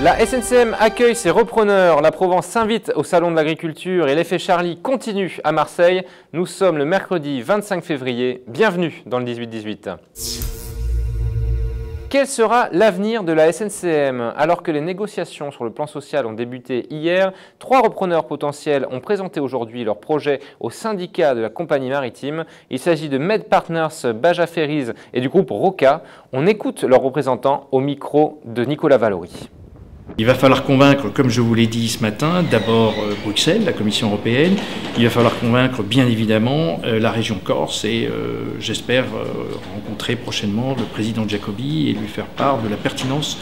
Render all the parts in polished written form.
La SNCM accueille ses repreneurs, la Provence s'invite au Salon de l'Agriculture et l'effet Charlie continue à Marseille. Nous sommes le mercredi 25 février, bienvenue dans le 18-18. Quel sera l'avenir de la SNCM? Alors que les négociations sur le plan social ont débuté hier, 3 repreneurs potentiels ont présenté aujourd'hui leur projet au syndicat de la compagnie maritime. Il s'agit de Med Partners, Baja Ferries et du groupe Roca. On écoute leurs représentants au micro de Nicolas Valori. Il va falloir convaincre, comme je vous l'ai dit ce matin, d'abord Bruxelles, la Commission européenne. Il va falloir convaincre bien évidemment la région Corse et j'espère rencontrer prochainement le président Giacobbi et lui faire part de la pertinence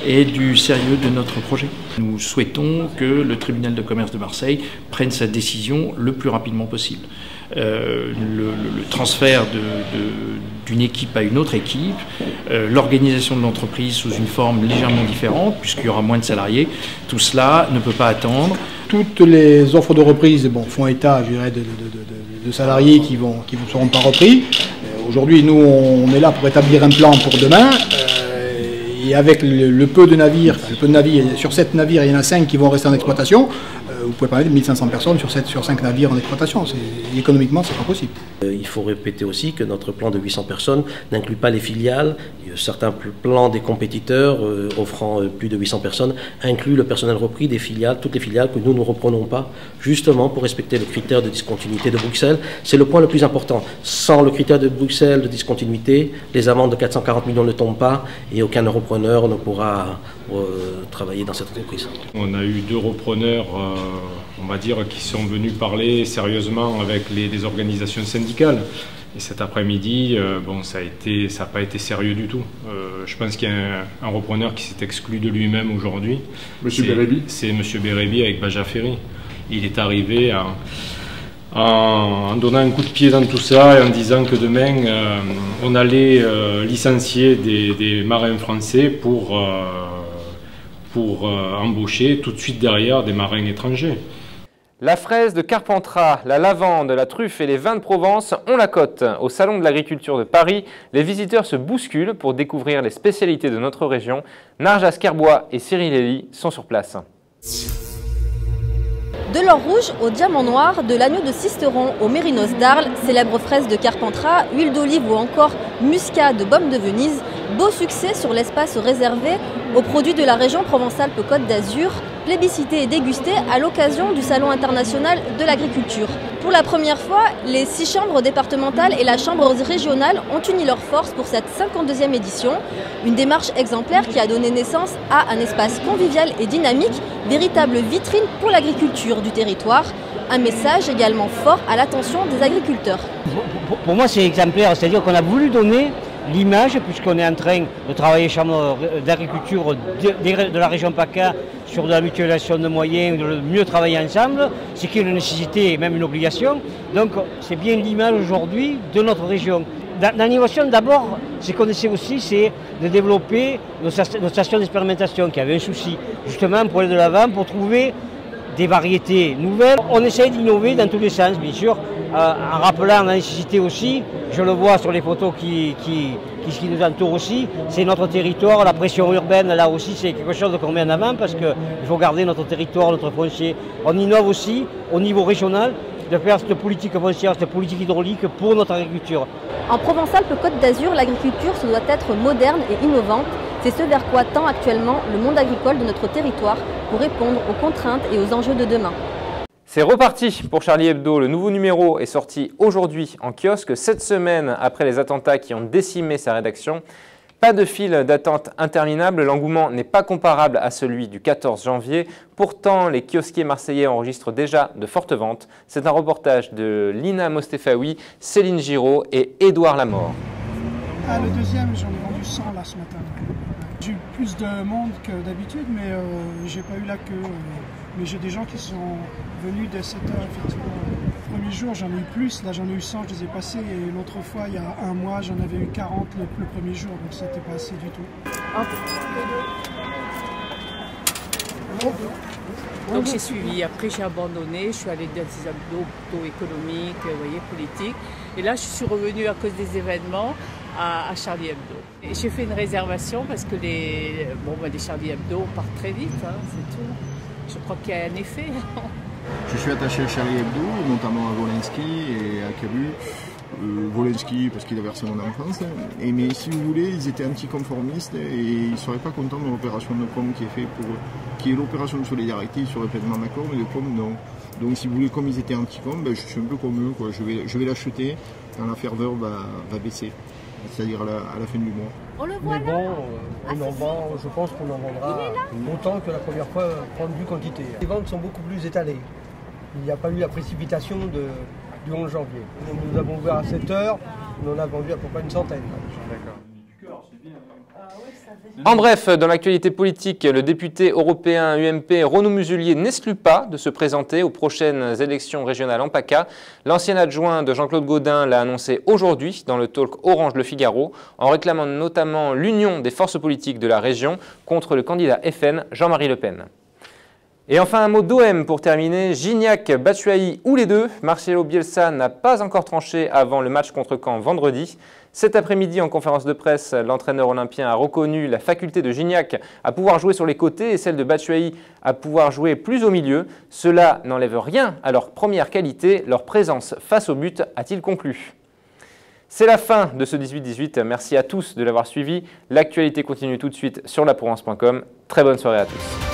et du sérieux de notre projet. Nous souhaitons que le tribunal de commerce de Marseille prenne sa décision le plus rapidement possible. Le transfert d'une équipe à une autre équipe, l'organisation de l'entreprise sous une forme légèrement différente, puisqu'il y aura moins de salariés, tout cela ne peut pas attendre. Toutes les offres de reprise font état, je dirais, de salariés qui ne seront pas repris. Aujourd'hui, nous, on est là pour établir un plan pour demain. Et avec le peu de navires, sur 7 navires, il y en a 5 qui vont rester en exploitation. Vous pouvez parler de 1500 personnes sur 5 navires en exploitation. Économiquement, c'est pas possible. Il faut répéter aussi que notre plan de 800 personnes n'inclut pas les filiales. Certains plans des compétiteurs offrant plus de 800 personnes incluent le personnel repris des filiales, toutes les filiales que nous ne reprenons pas, justement pour respecter le critère de discontinuité de Bruxelles. C'est le point le plus important. Sans le critère de Bruxelles de discontinuité, les amendes de 440 millions ne tombent pas et aucun repreneur ne pourra travailler dans cette entreprise. On a eu 2 repreneurs, on va dire, qui sont venus parler sérieusement avec les organisations syndicales. Et cet après-midi, ça n'a pas été sérieux du tout. Je pense qu'il y a un repreneur qui s'est exclu de lui-même aujourd'hui. Monsieur Bérébi. C'est Monsieur Bérébi avec Baja Ferry. Il est arrivé en donnant un coup de pied dans tout ça et en disant que demain, on allait licencier des marins français pour embaucher tout de suite derrière des marins étrangers. La fraise de Carpentras, la lavande, la truffe et les vins de Provence ont la cote. Au Salon de l'Agriculture de Paris, les visiteurs se bousculent pour découvrir les spécialités de notre région. Narjas Kerbois et Cyril Elie sont sur place. De l'or rouge au diamant noir, de l'agneau de Sisteron au mérinos d'Arles, célèbre fraise de Carpentras, huile d'olive ou encore muscade de baume de Venise, beau succès sur l'espace réservé aux produits de la région Provence-Alpes-Côte d'Azur, plébiscité et dégusté à l'occasion du Salon international de l'agriculture. Pour la première fois, les 6 chambres départementales et la chambre régionale ont uni leurs forces pour cette 52e édition. Une démarche exemplaire qui a donné naissance à un espace convivial et dynamique, véritable vitrine pour l'agriculture du territoire. Un message également fort à l'attention des agriculteurs. Pour moi, c'est exemplaire, c'est-à-dire qu'on a voulu donner l'image, puisqu'on est en train de travailler chambre d'agriculture de la région PACA sur de la mutualisation de moyens, de mieux travailler ensemble, ce qui est une nécessité et même une obligation. Donc c'est bien l'image aujourd'hui de notre région. L'animation d'abord, ce qu'on essaie aussi, c'est de développer nos stations d'expérimentation qui avaient un souci, justement pour aller de l'avant, pour trouver des variétés nouvelles. On essaie d'innover dans tous les sens, bien sûr, en rappelant la nécessité aussi, je le vois sur les photos qui nous entourent aussi, c'est notre territoire, la pression urbaine, là aussi c'est quelque chose qu'on met en avant parce qu'il faut garder notre territoire, notre foncier. On innove aussi au niveau régional de faire cette politique foncière, cette politique hydraulique pour notre agriculture. En Provence-Alpes-Côte d'Azur, l'agriculture se doit être moderne et innovante. C'est ce vers quoi tend actuellement le monde agricole de notre territoire pour répondre aux contraintes et aux enjeux de demain. C'est reparti pour Charlie Hebdo. Le nouveau numéro est sorti aujourd'hui en kiosque, 7 semaines après les attentats qui ont décimé sa rédaction. Pas de file d'attente interminable, l'engouement n'est pas comparable à celui du 14 janvier. Pourtant, les kiosquiers marseillais enregistrent déjà de fortes ventes. C'est un reportage de Lina Mostefaoui, Céline Giraud et Édouard Lamort. Le deuxième, j'en ai vendu 100 là ce matin. J'ai eu plus de monde que d'habitude, mais j'ai pas eu la queue. Mais j'ai des gens qui sont venus dès 7 heures, effectivement. Le premier jour, j'en ai eu plus. Là, j'en ai eu 100, je les ai passés. Et l'autre fois, il y a un mois, j'en avais eu 40 le premier jour. Donc, c'était pas assez du tout. Donc j'ai suivi, après j'ai abandonné, je suis allée dans des abdos plutôt économiques, vous voyez, politiques. Et là je suis revenue à cause des événements à Charlie Hebdo. J'ai fait une réservation parce que les Charlie Hebdo partent très vite, hein, c'est tout. Je crois qu'il y a un effet. Je suis attaché à Charlie Hebdo, notamment à Wolinski et à Cabu. Wolinski parce qu'il a versé mon enfance. Mais si vous voulez, ils étaient anticonformistes et ils ne seraient pas contents de l'opération de com qui est faite pour eux. Qui est l'opération de solidarité, ils seraient pleinement d'accord, mais de com non. Donc si vous voulez, comme ils étaient anti-com, je suis un peu comme eux, quoi. Je vais l'acheter quand la ferveur va baisser, c'est-à-dire à la fin du mois. On le voit mais bon, je pense qu'on en vendra autant que la première fois, prendre vue quantité. Les ventes sont beaucoup plus étalées. Il n'y a pas eu la précipitation du 11 janvier. Nous avons ouvert à 7 h, on en a vendu à peu près une centaine. En bref, dans l'actualité politique, le député européen UMP Renaud Muselier n'exclut pas de se présenter aux prochaines élections régionales en PACA. L'ancien adjoint de Jean-Claude Gaudin l'a annoncé aujourd'hui dans le talk Orange Le Figaro, en réclamant notamment l'union des forces politiques de la région contre le candidat FN Jean-Marie Le Pen. Et enfin un mot d'OM pour terminer, Gignac, Batshuayi ou les deux, Marcelo Bielsa n'a pas encore tranché avant le match contre Caen vendredi. Cet après-midi, en conférence de presse, l'entraîneur olympien a reconnu la faculté de Gignac à pouvoir jouer sur les côtés et celle de Batshuayi à pouvoir jouer plus au milieu. Cela n'enlève rien à leur première qualité, leur présence face au but, a-t-il conclu. C'est la fin de ce 18-18. Merci à tous de l'avoir suivi. L'actualité continue tout de suite sur laProvence.com. Très bonne soirée à tous.